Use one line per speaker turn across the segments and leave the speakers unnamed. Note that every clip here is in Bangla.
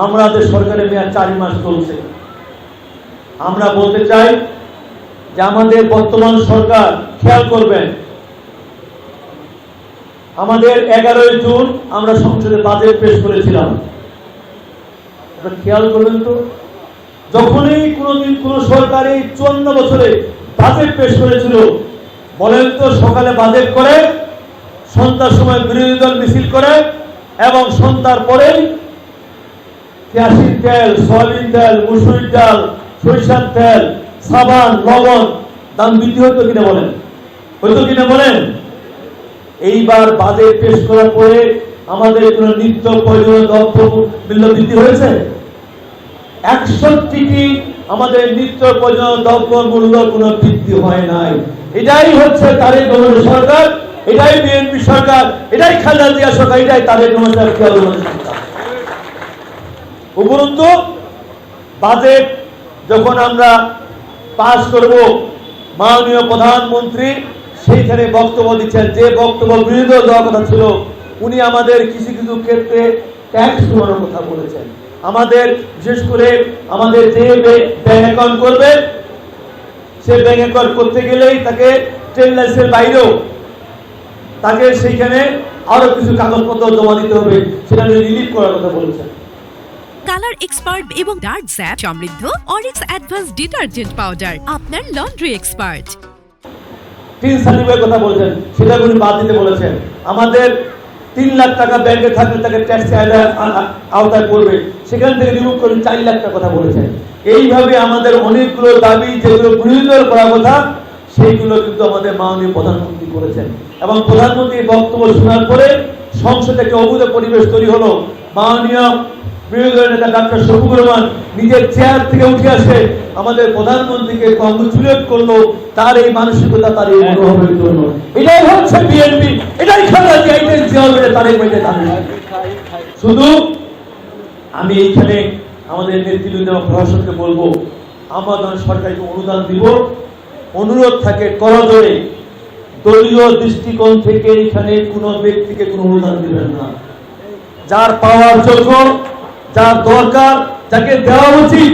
আমাদের সরকারের মেয়াদ 4 মাস চলছে। আমরা বলতে চাই যে আমাদের বর্তমান সরকার খেয়াল করবেন, আমাদের 11 জুন আমরা সংসদে বাজেট পেশ করেছিলাম। খেয়াল করবেন তো, যখনই কোনদিন কোন সরকারি 54 বছরে বাজেট পেশ করেছিল, বলেন তো সকালে বাজেট করে, সন্ধ্যার সময় বিরোধী দল মিছিল করে, এবং সন্ধ্যার পরেই কেরোসিন তেল, সয়াবিন তেল, মসুরির ডাল, সরিষার তেল, সাবান, লবণ দাম বৃদ্ধি হতো কিনা বলেন? হইতো কিনা বলেন? এইবার বাজেট পেশ করার পরে আমাদের কোন নিত্য প্রয়োজনীয় দ্রব্য মূল্য বৃদ্ধি হয়েছে? 61টি আমাদের নিত্য প্রয়োজনীয় দ্রব্য মূল্য কোন বৃদ্ধি হয় নাই। এটাই হচ্ছে তারেক রহমানের সরকার, এটাই বিএনপি সরকার, এটাই খালেদা জিয়া সরকার, এটাই তারেক রহমানের সরকার। উপরন্তু বাজেট যখন আমরা পাস করব, মাননীয় প্রধানমন্ত্রী সেইখানে বক্তব্য দিচ্ছেন, যে বক্তব্য বিরোধী দল দেওয়ার কথা ছিল, উনি আমাদের কিছু কিছু ক্ষেত্রে ট্যাক্স কমানোর কথা বলেছেন। আমাদের বিশেষ করে আমাদের যে ব্যাংক অ্যাকাউন্ট করবে, সে ব্যাংক অ্যাকাউন্ট করতে গেলেই তাকে ট্রেড লাইসেন্সের বাইরেও তাকে সেইখানে আরো কিছু কাগজপত্র জমা দিতে হবে, সেটা রিলিজ করার কথা বলেছেন।
কালার এক্সপার্ট এবং ডার্ক জ্যাপ সমৃদ্ধ অরিক্স অ্যাডভান্স ডিটারজেন্ট পাউডার, আপনার লন্ড্রি এক্সপার্ট।
তিন সার্টিফিকেট কথা বলেছেন, সেটা উনি বাদ দিতে বলেছেন। আমাদের 3 লাখ টাকা ব্যাংকে থাকলে তাকে ট্যাক্স আওতায় পড়বে, সেখান থেকে রিমুভ করে 4 লাখ টাকা কথা বলেছেন। এইভাবে আমাদের অনেকগুলো দাবি যেগুলো বিরোধী দল করার কথা, সেইগুলো কিন্তু আমাদের মাননীয় প্রধানমন্ত্রী করেছেন। এবং প্রধানমন্ত্রীর বক্তব্য শোনার পরে সংসদে একটা অভূত পরিবেশ তৈরি হলো। মাননীয় বিরোধী দলের নেতা ডাক্তার শফিকুর রহমান নিজের চেয়ার থেকে উঠে আসে আমাদের প্রধানমন্ত্রীকে কংগ্রেচুলেট করলো, তার এই মানসিকতা, তার এই মনোভাবের জন্য। এটাই হচ্ছে বিএনপি, এটাই খালেদা জিয়া, এটাই জিয়াউর তারেক রহমানের দাবি। শুধু আমি এইখানে আমাদের নেতৃবৃন্দ এবং প্রশাসনকে বলবো, আমরা যখন সরকারকে অনুদান দিব, অনুরোধ থাকে করজোড়ে দলীয় দৃষ্টিকোণ থেকে এখানে কোনো ব্যক্তিকে কোনো অনুদান দিবেন না। যার পাওয়ার যোগ্য, যার দরকার, যাকে দেওয়া উচিত,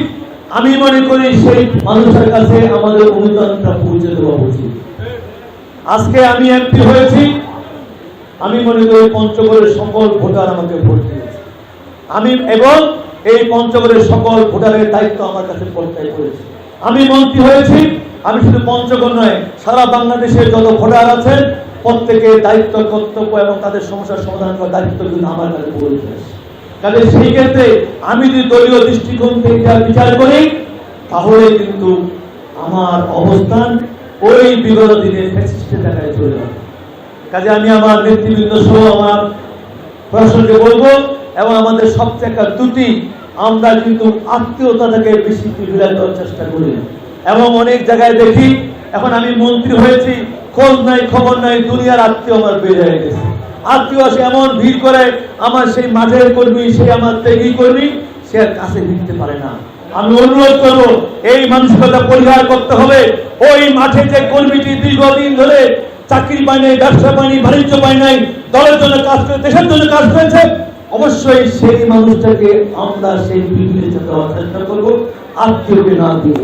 আমি মনে করি সেই মানুষের কাছে আমাদের অনুদানটা পৌঁছে দেওয়া উচিত। আজকে আমি এমপি হয়েছি, আমি মনে করি পঞ্চগড়ের সকল ভোটার আমাকে ভোট দিয়েছে, আমি এবং এই পঞ্চগড়ের সকল ভোটারের দায়িত্ব আমার কাছে প্রত্যায় করেছি। আমি মন্ত্রী হয়েছি, আমি শুধু পঞ্চগড় নয়, সারা বাংলাদেশের যত ভোটার আছেন প্রত্যেকের দায়িত্ব, কর্তব্য এবং তাদের সমস্যার সমাধান করার দায়িত্ব কিন্তু আমার কাছে পড়েছে। কাজে সেই ক্ষেত্রে আমি যদি দলীয় দৃষ্টিকোণ থেকে বিচার করি, তাহলে কিন্তু আমার অবস্থান ওই বিগত দিনে ফ্যাসিস্টের জায়গায় চলে যাবে। কাজে আমি আমার নেতৃবৃন্দ সহ আমার প্রশাসনকে বলবো, এবং আমাদের সবচেয়ে একটা ত্রুটি, আমরা কিন্তু আত্মীয়তা থেকে বেশি প্রিভিলেজ করার চেষ্টা করি, এবং অনেক জায়গায় দেখি এখন আমি মন্ত্রী হয়েছি, খোঁজ নাই খবর নাই, দুনিয়ার আত্মীয় আমার বেড়ে হয়ে গেছে। আত্মীয় আসে এমন ভিড় করে, আমার সেই মাঠের কর্মী, সে আমার ত্যাগী কর্মী, সে আর কাছে ভিড়তে পারে না। আমি অনুরোধ করবো, এই মানসিকতা পরিহার করতে হবে। ওই মাঠে যে কর্মীটি দীর্ঘদিন ধরে চাকরি পায় নাই, ব্যবসা পায় নাই, বাণিজ্য পায় নাই, দলের জন্য কাজ করে, দেশের জন্য কাজ করেছে, অবশ্যই সেই মানুষটাকে আমরা সেই প্রিভিলেজ দেওয়ার চেষ্টা করবো, আত্মীয়কে না দিব।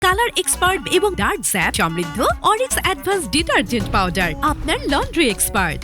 কালার এক্সপার্ট এবং ডার্ক জ্যাপ সমৃদ্ধ অরিক্স অ্যাডভান্স ডিটারজেন্ট পাউডার, আপনার লন্ড্রি এক্সপার্ট।